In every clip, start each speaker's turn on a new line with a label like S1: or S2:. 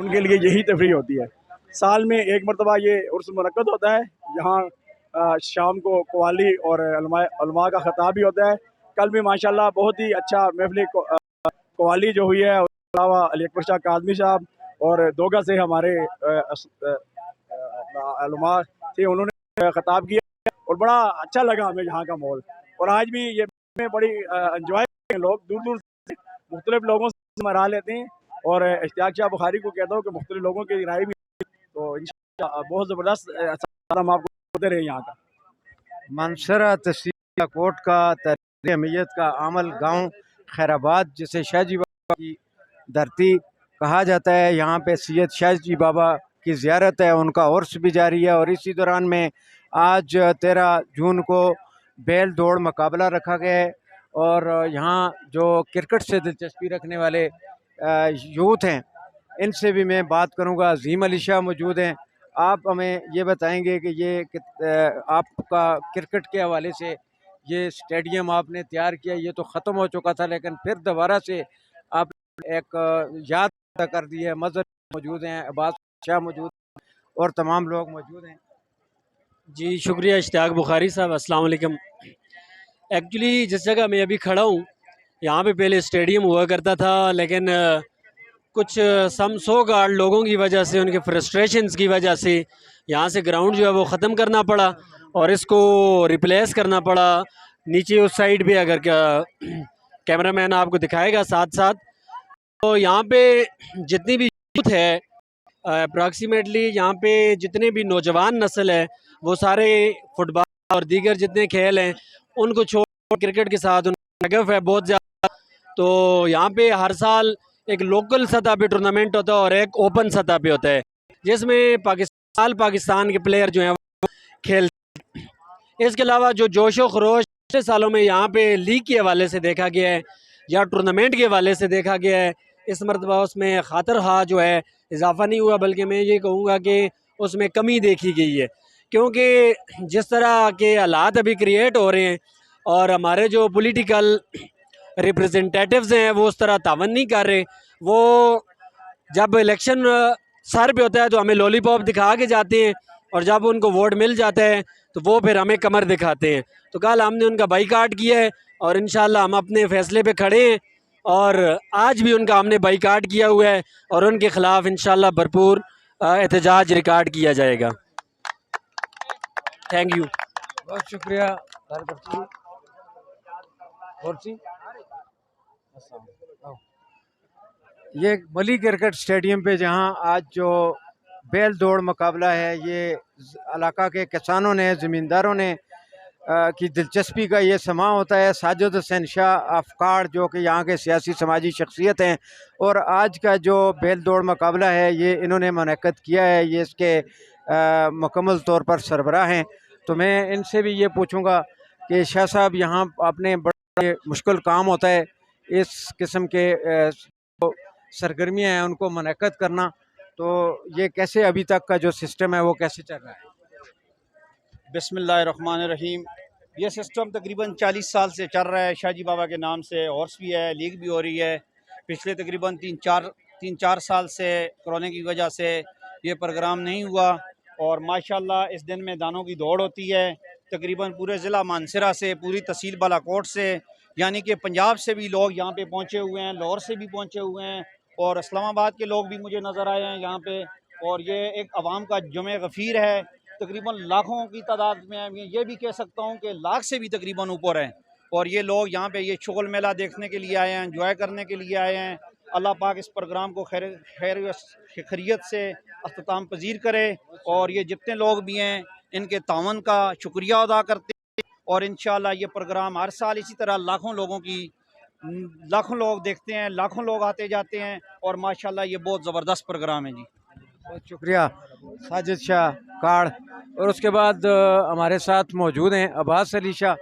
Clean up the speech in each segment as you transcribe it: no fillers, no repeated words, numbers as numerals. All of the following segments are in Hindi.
S1: उनके लिए यही तफरी होती है। साल में एक मरतबा ये उर्स मुनक्कद होता है, जहाँ शाम को कवाली और उलमा का खताब भी होता है। कल भी माशाल्लाह बहुत ही अच्छा महफिल कवाली जो हुई है, उसके अलावा अली अकबर शाह काज़मी साहब और दोगा से हमारे उलमा थे, उन्होंने खताब किया और बड़ा अच्छा लगा हमें यहाँ का माहौल। और आज भी ये बड़ी इंजॉय लोग दूर दूर से मुख्तलिफ लोगों से मरा लेते हैं। और इश्तियाक शाह बुखारी को कहता हूँ कि मुख्तलिफ लोगों की राय भी, तो इंशाअल्लाह बहुत ज़बरदस्त हम आपको होते रहे यहाँ का।
S2: मंसरा तहसील कोट का तहरीक अहमियत का आमल गांव खैराबाद, जिसे शाहजी बाबा की धरती कहा जाता है, यहाँ पे सैयद शाहजी बाबा की ज़ियारत है, उनका उर्स भी जारी है। और इसी दौरान में आज 13 जून को बैल दौड़ मुकाबला रखा गया है। और यहाँ जो क्रिकेट से दिलचस्पी रखने वाले यूथ हैं, इनसे भी मैं बात करूँगा। अजीम अली शाह मौजूद हैं। आप हमें ये बताएंगे कि ये आपका क्रिकेट के हवाले से ये स्टेडियम आपने तैयार किया, ये तो ख़त्म हो चुका था, लेकिन फिर दोबारा से आप एक याद कर दी है। मज़हर मौजूद हैं, अब्बास शाह मौजूद और तमाम लोग मौजूद हैं।
S3: जी शुक्रिया इश्तियाक बुखारी साहब, अस्सलाम वालेकुम। एक्चुअली जिस जगह मैं अभी खड़ा हूँ, यहाँ पे पहले स्टेडियम हुआ करता था, लेकिन कुछ सम सो गार्ड लोगों की वजह से, उनके फ्रस्ट्रेशंस की वजह से यहाँ से ग्राउंड जो है वो ख़त्म करना पड़ा और इसको रिप्लेस करना पड़ा। नीचे उस साइड भी अगर कैमरामैन आपको दिखाएगा साथ साथ, तो यहाँ पे जितनी भी यूथ है, अप्रॉक्सीमेटली यहाँ पे जितने भी नौजवान नस्ल है, वो सारे फुटबॉल और दीगर जितने खेल हैं उनको छोड़ क्रिकेट के साथ उनका लगव है बहुत ज़्यादा। तो यहाँ पे हर साल एक लोकल सतह पे टूर्नामेंट होता है और एक ओपन सतह पे होता है, जिसमें पाकिस्तान के प्लेयर जो हैं वो खेलते हैं। इसके अलावा जो जोशो खरोश पिछले सालों में यहाँ पे लीग के हवाले से देखा गया है या टूर्नामेंट के हवाले से देखा गया है, इस मरतबा उसमें खातर हा जो है इजाफा नहीं हुआ, बल्कि मैं ये कहूँगा कि उसमें कमी देखी गई है। क्योंकि जिस तरह के हालात अभी क्रिएट हो रहे हैं और हमारे जो पॉलिटिकल रिप्रेजेंटेटिव्स हैं वो उस तरह तावन नहीं कर रहे। वो जब इलेक्शन सर पे होता है तो हमें लॉलीपॉप दिखा के जाते हैं, और जब उनको वोट मिल जाता है तो वो फिर हमें कमर दिखाते हैं। तो कल हमने उनका बाईकाट किया है और इंशाल्लाह हम अपने फैसले पे खड़े हैं, और आज भी उनका हमने बाईकाट किया हुआ है और उनके ख़िलाफ़ इंशाल्लाह भरपूर एहतजाज रिकॉर्ड किया जाएगा। थैंक यू,
S2: बहुत शुक्रिया। ये मली क्रिकेट स्टेडियम पे जहां आज जो बैल दौड़ मुकाबला है, ये इलाका के किसानों ने, ज़मींदारों ने की दिलचस्पी का ये समा होता है। साजिद हुसैन शाह अफकार जो कि यहाँ के सियासी समाजी शख्सियत हैं, और आज का जो बैल दौड़ मुकाबला है ये इन्होंने मुनक्कद किया है, ये इसके मुकम्मल तौर पर सरबराह हैं। तो मैं इनसे भी ये पूछूंगा कि शाह साहब, यहाँ आपने बड़े मुश्किल काम होता है इस किस्म के सरगर्मियाँ हैं उनको मुनक्कद करना, तो ये कैसे अभी तक का जो सिस्टम है वो कैसे चल रहा है?
S4: बिस्मिल्लाहिर्रहमानिर्रहीम। ये सिस्टम तकरीबन 40 साल से चल रहा है। शाहजी बाबा के नाम से हॉर्स भी है, लीग भी हो रही है। पिछले तकरीबन तीन चार साल से कोरोना की वजह से ये प्रोग्राम नहीं हुआ, और माशाल्लाह इस दिन में दानों की दौड़ होती है। तकरीबन पूरे ज़िला मानसरा से, पूरी तहसील बालाकोट से, यानी कि पंजाब से भी लोग यहाँ पे पहुँचे हुए हैं, लाहौर से भी पहुँचे हुए हैं, और इस्लामाबाद के लोग भी मुझे नज़र आए हैं यहाँ पे। और ये एक अवाम का जुमे गफ़ीर है, तकरीबन लाखों की तादाद में। मैं ये भी कह सकता हूँ कि लाख से भी तकरीबन ऊपर हैं। और ये लोग यहाँ पे ये शुगल मेला देखने के लिए आए हैं, एंजॉय करने के लिए आए हैं। अल्लाह पाक इस प्रोग्राम को खैरियत से अख्ताम पजीर करे, और ये जितने लोग भी हैं इनके तावन का शुक्रिया अदा करते हैं। और इंशाअल्लाह ये प्रोग्राम हर साल इसी तरह लाखों लोग देखते हैं, लाखों लोग आते जाते हैं, और माशाल्लाह ये बहुत ज़बरदस्त प्रोग्राम है जी।
S2: बहुत शुक्रिया साजिद शाह कार्ड। और उसके बाद हमारे साथ मौजूद हैं अब्बास अली शाह।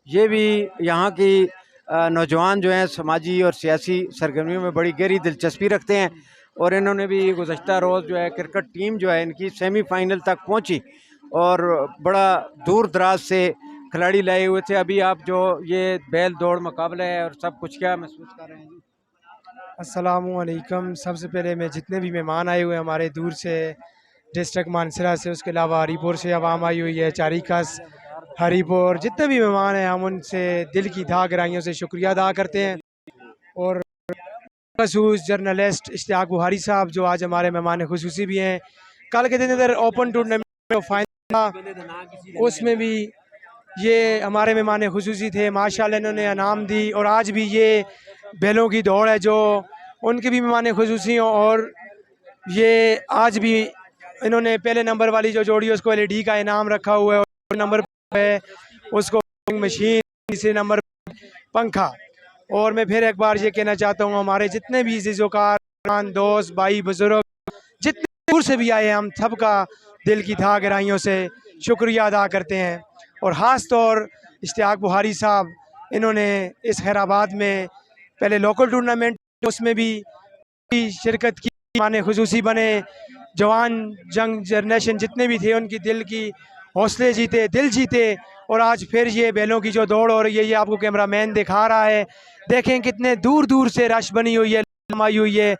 S2: ये भी यहाँ की नौजवान जो हैं समाजी और सियासी सरगर्मियों में बड़ी गहरी दिलचस्पी रखते हैं, और इन्होंने भी गुज़श्ता रोज़ जो है क्रिकेट टीम जो है इनकी सेमीफाइनल तक पहुँची, और बड़ा दूर दराज से खिलाड़ी लाए हुए थे। अभी आप जो ये बैल दौड़ मुकाबला है और सब कुछ, क्या महसूस कर रहे हैं जी?
S5: अस्सलामुअलैकुम। सबसे पहले मैं जितने भी मेहमान आए हुए हैं हमारे दूर से, डिस्ट्रिक्ट मानसरा से, उसके अलावा हरीपुर से आवाम आई हुई है, चारिकस, हरीपुर, जितने भी मेहमान हैं हम उनसे दिल की था गहराइयों से शुक्रिया अदा करते हैं। और खसूस जर्नलिस्ट इश्तियाक बुखारी साहब जो आज हमारे मेहमान खुसूसी भी हैं। कल के दिन इधर ओपन टूर्नामेंट फाइनल था, उसमें भी ये हमारे मेहमान खुसूसी थे, माशाल्लाह इन्होंने इनाम दी। और आज भी ये बैलों की दौड़ है जो उनके भी मेहमान खुसूसी हों। और ये आज भी इन्होंने पहले नंबर वाली जो जोड़ी है उसको LED का इनाम रखा हुआ है, और नंबर पे उसको मशीन, तीसरे नंबर पंखा। और मैं फिर एक बार ये कहना चाहता हूँ, हमारे जितने भी इज़्ज़ोकार दोस्त भाई बुज़ुर्ग जितने दूर से भी आए हैं, हम सबका दिल की था गहराइयों से शुक्रिया अदा करते हैं। और ख़ास तौर इश्तियाक बुखारी साहब, इन्होंने इस खैराबाद में पहले लोकल टूर्नामेंट उसमें भी शिरकत की, माने खुसूसी बने, जवान जंग जनरेशन जितने भी थे उनकी दिल की हौसले जीते, दिल जीते। और आज फिर ये बैलों की जो दौड़ हो रही है, ये आपको कैमरामैन दिखा रहा है, देखें कितने दूर दूर से रश बनी हुई है, आई हुई है।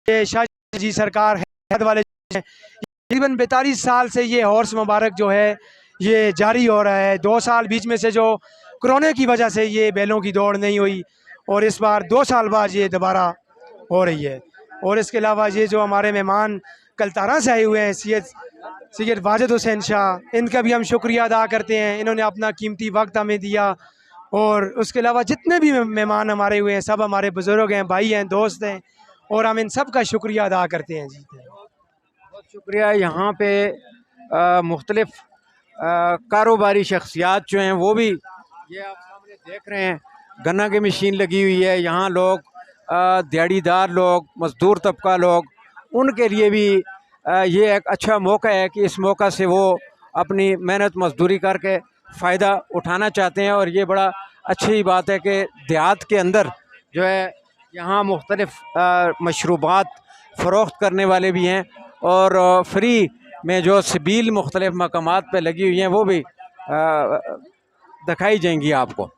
S5: ये शाह जी सरकार है वाले तकरीबन 42 साल से ये हॉर्स मुबारक जो है ये जारी हो रहा है। 2 साल बीच में से जो कोरोना की वजह से ये बैलों की दौड़ नहीं हुई, और इस बार 2 साल बाद ये दोबारा हो रही है। और इसके अलावा ये जो हमारे मेहमान कलतारा से आए हुए हैं, सैयद वाजिद हुसैन शाह, इनका भी हम शुक्रिया अदा करते हैं, इन्होंने अपना कीमती वक्त हमें दिया। और उसके अलावा जितने भी मेहमान हमारे हुए हैं सब हमारे बुज़ुर्ग हैं, भाई हैं, दोस्त हैं, और हम इन सब का शुक्रिया अदा करते हैं जी।
S2: बहुत शुक्रिया। यहाँ पे मुख्तलिफ कारोबारी शख्सियात जो हैं वो भी, ये आप सामने देख रहे हैं, गन्ना की मशीन लगी हुई है। यहाँ लोग दिहाड़ीदार लोग, मज़दूर तबका लोग, उनके लिए भी ये एक अच्छा मौका है कि इस मौका से वो अपनी मेहनत मजदूरी करके फ़ायदा उठाना चाहते हैं। और ये बड़ा अच्छी बात है कि देहात के अंदर जो है यहाँ मुख्तलिफ मशरूबात फ़रोख्त करने वाले भी हैं, और फ्री में जो सबील मुख्तलिफ मकामात पर लगी हुई हैं वो भी दिखाई जाएंगी आपको।